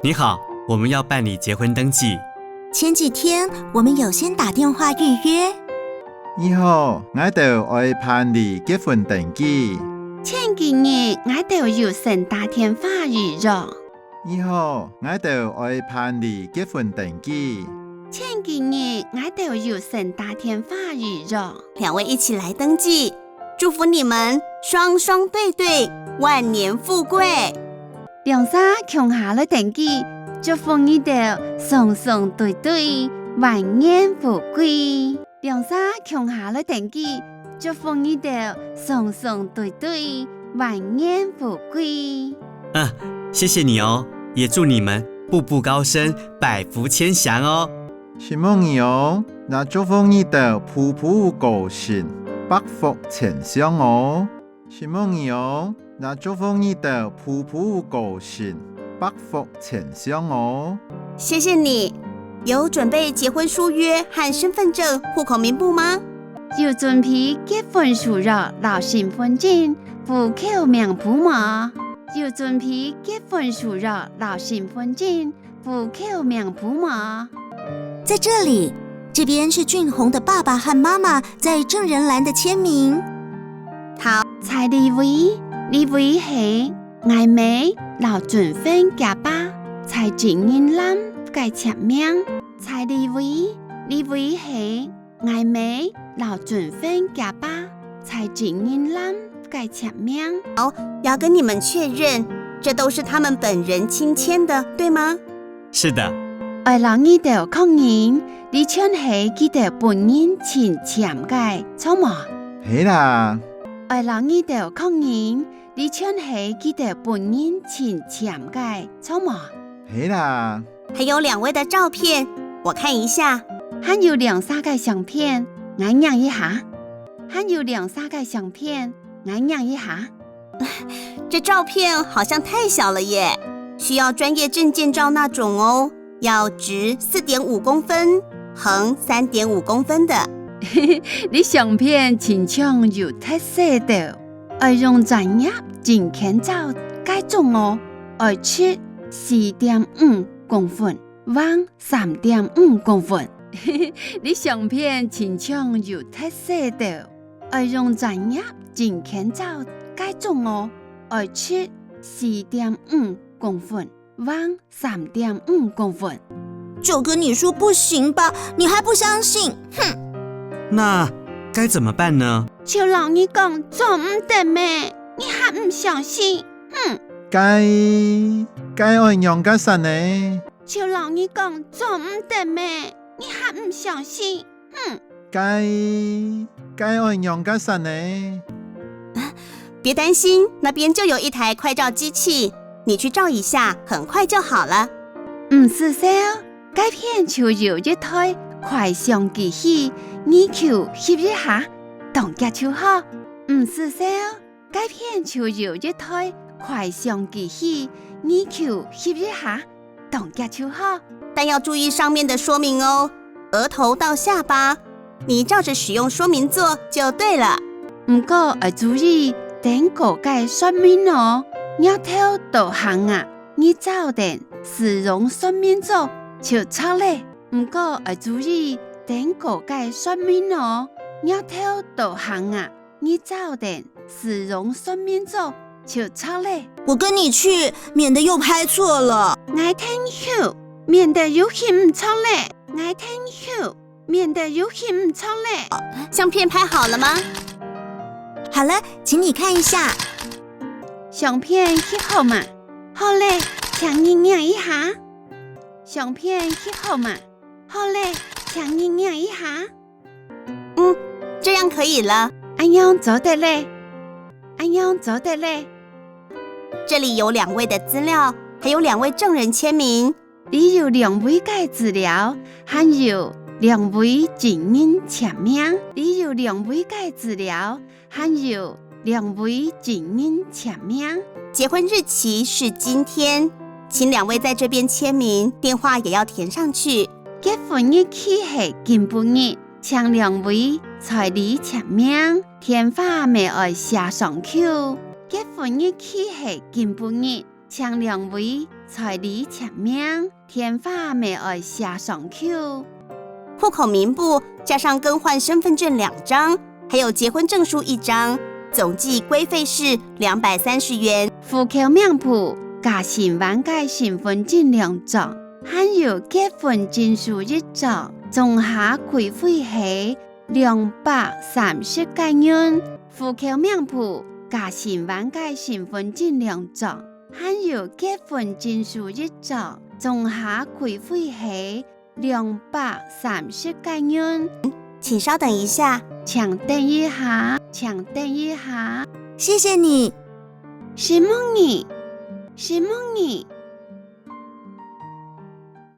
你好，我们要办理结婚登记。前几天我们有先打电话预约。你好，我哋愛辦理結婚登記。前幾日我哋有先打電話預約。你好，我哋愛辦理結婚登記。前幾日我哋有先打電話預約。兩位一起來登記，祝福你們雙雙對對，萬年富貴。梁生強下了登記，祝福你哋雙雙對對，萬年富貴。梁生強下了登記，祝福你哋雙雙對對，萬年富貴。謝謝你哦，也祝你們步步高升，百福千祥哦。希望你哦，那祝福你哋步步高升，百福千祥哦。希望你哦，那祝福你哋步步高升，百福千祥哦。謝謝你。有準備結婚書約和身份證、戶口名簿嗎？有準備結婚書約、老身份證、戶口名簿嗎？有準備結婚書約、老身份證、戶口名簿嗎？在這裡，這邊是俊宏的爸爸和媽媽在證人欄的簽名。好，蔡李偉係愛美老準婚家爸，蔡靜英蘭嘅簽名。蔡李偉係愛美老準婚家爸，蔡靜英蘭嘅簽名。好，要跟你們確認，這都是他們本人親簽的，對嗎？是的。愛讓你哋確認，你簽係佢哋本人親簽嘅，錯嗎？係啦。愛讓你哋確認，你簽係佢哋本人親簽嘅，錯嗎？係啦。還有兩位的照片，我看一下。還有兩三個相片，我讓一下。還有兩三個相片，我讓一下。這照片好像太小了耶，需要專業證件照那種哦，要直4.5公分，橫3.5公分的。你相片清楚有特色的，要用專業證件照該種哦，要直4.5公分，橫3.5公分。你相片清楚有特色的，要用專業證件照該種哦，要直4.5公分，橫3.5公分。就跟你說不行吧，你還不相信，哼！那該怎麼辦呢？就讓你講做唔得咩？你還唔相信？哼！該愛用嘅神呢？就讓你講做唔得咩？你還唔相信？哼！該愛用嘅神呢？別擔心，那邊就有一台快照機器，你去照一下，很快就好了。唔是說，該片就有一台快相機器，你就翕一下，當腳就好。唔是說，該片就有一台快相機器，你就翕一下，當腳就好。但要注意上面的說明哦，額頭到下巴，你照着使用說明做就對了。不過要注意點個嘅說明哦，額頭到行啊，你照點使用說明做就錯咧。不過要注意點個嘅說明哦，額頭到行啊，你照點使用說明做就錯咧。我跟你去，免得又拍錯了。我聽曉，免得有翕唔錯咧。我聽曉，免得有翕唔錯咧。相片拍好了嗎？好了，請你看一下。相片翕好嘛？好嘞，請你讓一下。相片翕好嘛？好嘞，請你讓一下。這樣可以了。安樣做得嘞？安樣做得嘞？這裡有兩位的資料，還有兩位證人簽名。你有兩位嘅資料，還有兩位證人簽名。你有兩位嘅資料，還有兩位證人簽名。結婚日期是今天，請兩位在這邊簽名，電話也要填上去。結婚日期係今晡日，請兩位在你簽名，電話咪要寫上去。結婚日期係今晡日，請兩位彩礼签名，电话没爱写上去。户口名簿加上更换身份证2张，还有结婚证书1张，总计规费是230元。户口名簿加新版嘅身份证2张，还有结婚证书1张，总下规费係230嘅元。户口名簿加新版嘅身份證2張，还有结婚证书1張，總下規費係230嘅元。請稍等一下，請等一下，請等一下。謝謝你。什麼你？什麼你？